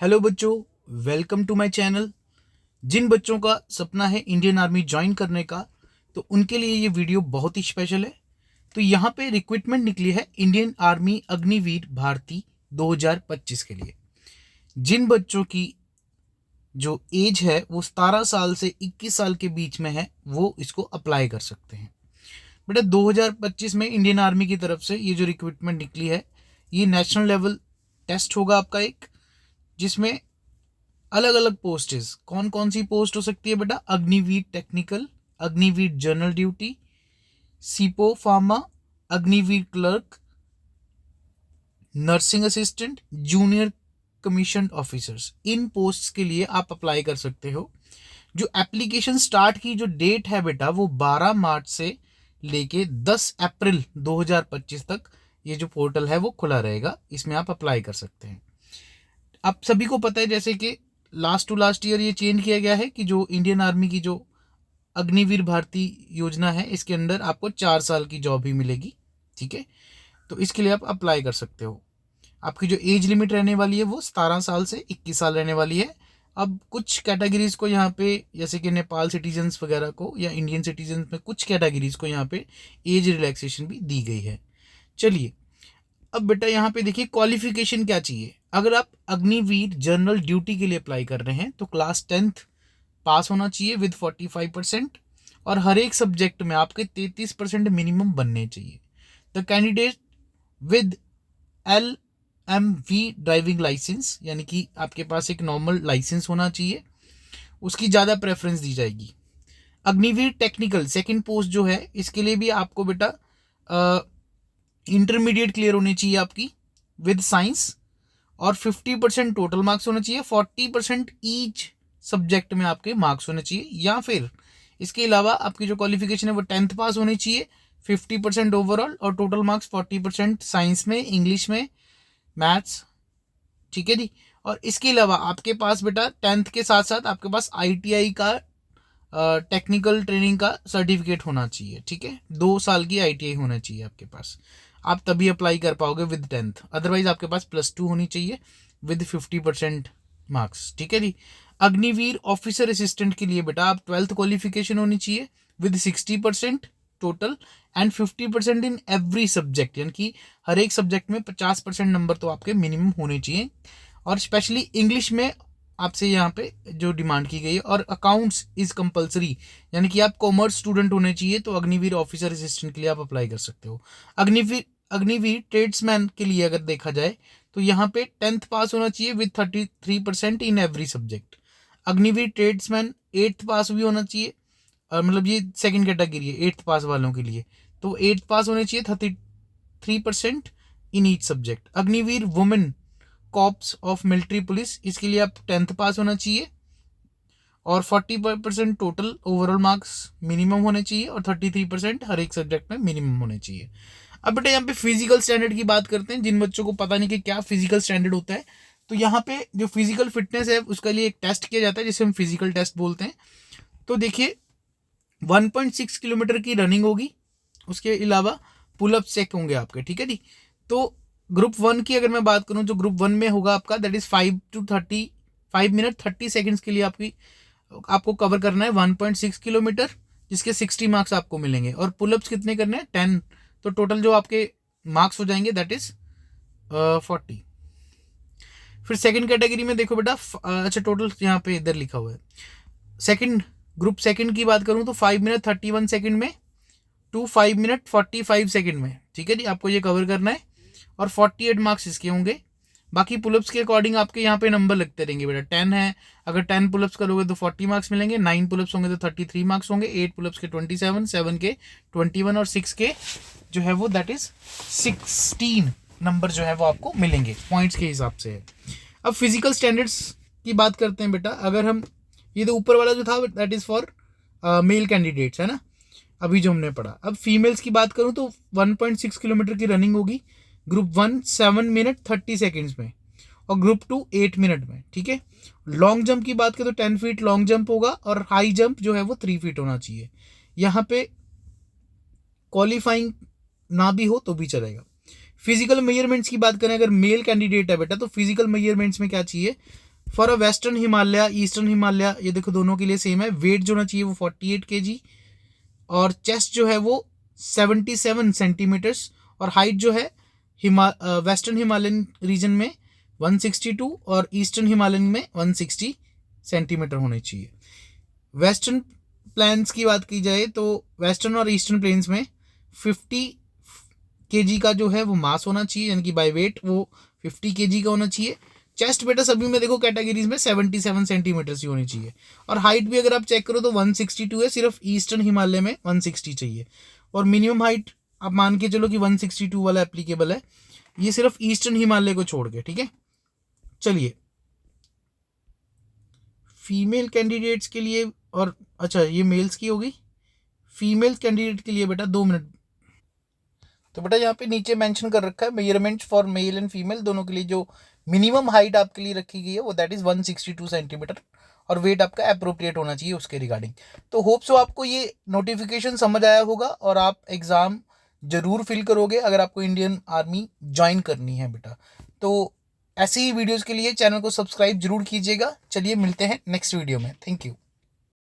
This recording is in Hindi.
हेलो बच्चों, वेलकम टू माय चैनल। जिन बच्चों का सपना है इंडियन आर्मी ज्वाइन करने का, तो उनके लिए ये वीडियो बहुत ही स्पेशल है। तो यहाँ पे रिक्रूटमेंट निकली है इंडियन आर्मी अग्निवीर भारती 2025 के लिए। जिन बच्चों की जो एज है वो 17 साल से 21 साल के बीच में है, वो इसको अप्लाई कर सकते हैं। बेटा 2025 में इंडियन आर्मी की तरफ से ये जो रिक्रूटमेंट निकली है, ये नेशनल लेवल टेस्ट होगा आपका एक, जिसमें अलग अलग पोस्टेज, कौन कौन सी पोस्ट हो सकती है बेटा? Agniveer technical, Agniveer general duty, sepoy pharma, Agniveer clerk, nursing assistant, junior commission officers. इन पोस्ट्स के लिए आप अप्लाई कर सकते हो। जो एप्लीकेशन स्टार्ट की जो डेट है बेटा, वो 12 मार्च से लेके 10 अप्रैल 2025 तक ये जो पोर्टल है वो खुला रहेगा। इसमें आप अप्लाई कर सकते हैं। आप सभी को पता है जैसे कि लास्ट टू लास्ट ईयर ये चेंज किया गया है कि जो इंडियन आर्मी की जो अग्निवीर भारती योजना है, इसके अंदर आपको 4 साल की जॉब ही मिलेगी। ठीक है, तो इसके लिए आप अप्लाई कर सकते हो। आपकी जो एज लिमिट रहने वाली है वो 17 साल से 21 साल रहने वाली है। अब कुछ कैटेगरीज को यहाँ पे, जैसे कि नेपाल सिटीजन्स वगैरह को या इंडियन सिटीजन्स में कुछ कैटेगरीज को यहाँ पे एज रिलैक्सेशन भी दी गई है। चलिए, अब बेटा यहाँ पे देखिए क्वालिफिकेशन क्या चाहिए। अगर आप अग्निवीर जनरल ड्यूटी के लिए अप्लाई कर रहे हैं तो क्लास 10th पास होना चाहिए विद 45%, और हर एक सब्जेक्ट में आपके 33% मिनिमम बनने चाहिए। The candidate with LMV driving licence, यानी कि आपके पास एक नॉर्मल लाइसेंस होना चाहिए, उसकी ज़्यादा प्रेफरेंस दी जाएगी। अग्निवीर टेक्निकल सेकंड पोस्ट जो है, इसके लिए भी आपको बेटा इंटरमीडिएट क्लियर होनी चाहिए आपकी विद साइंस, और 50% टोटल मार्क्स होने चाहिए। 40% ईच सब्जेक्ट में आपके मार्क्स होने चाहिए, या फिर इसके अलावा आपकी जो क्वालिफिकेशन है वो 10th पास होनी चाहिए, 50% ओवरऑल, और टोटल मार्क्स 40% साइंस में, इंग्लिश में, मैथ्स। ठीक है जी। और इसके अलावा आपके पास बेटा 10th के साथ साथ आपके पास ITI का टेक्निकल ट्रेनिंग का सर्टिफिकेट होना चाहिए। ठीक है, 2 साल की ITI होना चाहिए आपके पास, आप तभी अप्लाई कर पाओगे विद 10th। अदरवाइज आपके पास +2 होनी चाहिए विद 50% मार्क्स। ठीक है जी। अग्निवीर ऑफिसर असिस्टेंट के लिए बेटा आप 12th क्वालिफिकेशन होनी चाहिए with 60% total and 50% in every subject, यानी कि हर एक सब्जेक्ट में 50% नंबर तो आपके मिनिमम होने चाहिए। और स्पेशली इंग्लिश में आपसे यहाँ पे जो डिमांड की गई है। और अकाउंट्स इज कंपलसरी, यानी कि आप कॉमर्स स्टूडेंट होने चाहिए, तो अग्निवीर ऑफिसर असिस्टेंट के लिए आप अप्लाई कर सकते हो। अग्निवीर ट्रेड्समैन के लिए अगर देखा जाए तो यहाँ पे 10th पास होना चाहिए with 33% in every subject. Agniveer tradesman 8th पास भी होना चाहिए, मतलब ये सेकंड कैटेगरी है 8th पास वालों के लिए, तो 8th पास होने चाहिए 33% in each subject. Agniveer women corps of military police, इसके लिए आप 10th पास होना चाहिए, और 40% टोटल ओवरऑल मार्क्स मिनिमम होने चाहिए, और 33% हर एक सब्जेक्ट में मिनिमम होने चाहिए। अब बेटा यहाँ पे फिजिकल स्टैंडर्ड की बात करते हैं। जिन बच्चों को पता नहीं कि क्या फिजिकल स्टैंडर्ड होता है, तो यहाँ पे जो फिजिकल फिटनेस है उसके लिए एक टेस्ट किया जाता है जिसे हम फिजिकल टेस्ट बोलते हैं। तो देखिए 1.6 किलोमीटर की रनिंग होगी, उसके अलावा पुलअप चेक होंगे आपके। ठीक है जी। तो ग्रुप 1 की अगर मैं बात करूं, जो ग्रुप 1 में होगा आपका, दैट इज 5 मिनट 30 सेकेंड्स के लिए आपको कवर करना है 1.6 किलोमीटर, जिसके 60 मार्क्स आपको मिलेंगे। और पुलअप्स कितने करने हैं? 10। तो टोटल जो आपके मार्क्स हो जाएंगे दैट इज 40। फिर सेकंड कैटेगरी में देखो बेटा, अच्छा टोटल यहाँ पे इधर लिखा हुआ है। सेकंड ग्रुप सेकंड की बात करूं तो 5 मिनट 31 सेकंड में टू 5 मिनट 45 सेकंड में। ठीक है जी, आपको ये कवर करना है, और 48 मार्क्स इसके होंगे। बाकी पुलअप्स के अकॉर्डिंग आपके यहाँ पे नंबर लगते रहेंगे बेटा। 10 है, अगर 10 पुलअप्स करोगे तो 40 मार्क्स मिलेंगे, 9 पुलअप्स होंगे तो 33 मार्क्स होंगे, 8 पुलअप्स के 27, 7 के 21, और 6 के जो है वो दैट इज 16 नंबर जो है वो आपको मिलेंगे पॉइंट्स के हिसाब से है। अब फिजिकल स्टैंडर्ड्स की बात करते हैं बेटा। अगर हम, ये तो ऊपर वाला जो था that is for male candidates है ना, अभी जो हमने पढ़ा। अब फीमेल्स की बात करूं तो 1.6 किलोमीटर की रनिंग होगी, ग्रुप 1 7 मिनट 30 सेकेंड्स में, और ग्रुप 2 8 मिनट में। ठीक है। लॉन्ग जंप की बात करें तो 10 फीट लॉन्ग जंप होगा, और हाई जंप जो है वो 3 फीट होना चाहिए। यहाँ पे क्वालिफाइंग ना भी हो तो भी चलेगा। फिजिकल मेजरमेंट्स की बात करें, अगर मेल कैंडिडेट है बेटा, तो फिजिकल मेजरमेंट्स में क्या चाहिए? For a western Himalaya, eastern Himalaya, ये देखो दोनों के लिए सेम है। वेट जो होना चाहिए वो 48 kg, और चेस्ट जो है वो 77 सेंटीमीटर्स, और हाइट जो है वेस्टर्न हिमालयन रीजन में 162 और ईस्टर्न हिमालयन में 160 सेंटीमीटर होने चाहिए। वेस्टर्न प्लेन्स की बात की जाए तो वेस्टर्न और ईस्टर्न प्लेन्स में 50 kg का जो है वो मास होना चाहिए, यानी कि बाय वेट वो 50 kg का होना चाहिए। चेस्ट बेटा सभी में देखो कैटेगरीज में 77 सेंटीमीटर ही होनी चाहिए, और हाइट भी अगर आप चेक करो तो 162 है, सिर्फ ईस्टर्न हिमालय में 160 चाहिए। और मिनिमम हाइट आप मान के चलो कि 162 वाला एप्लीकेबल है, ये सिर्फ ईस्टर्न हिमालय को छोड़ के, ठीक है। चलिए फीमेल कैंडिडेट्स के लिए, और अच्छा ये मेल्स की होगी, फीमेल कैंडिडेट के लिए बेटा 2 मिनट। तो बेटा यहाँ पे नीचे मेंशन कर रखा है measurements for male and female दोनों के लिए, जो मिनिमम हाइट आपके लिए रखी गई है वो दैट इज 162 सेंटीमीटर, और वेट आपका अप्रोप्रिएट होना चाहिए उसके रिगार्डिंग। तो होप सो आपको ये नोटिफिकेशन समझ आया होगा, और आप एग्ज़ाम जरूर फिल करोगे अगर आपको इंडियन आर्मी ज्वाइन करनी है बेटा। तो ऐसी ही वीडियोज़ के लिए चैनल को सब्सक्राइब जरूर कीजिएगा। चलिए मिलते हैं नेक्स्ट वीडियो में। Thank you.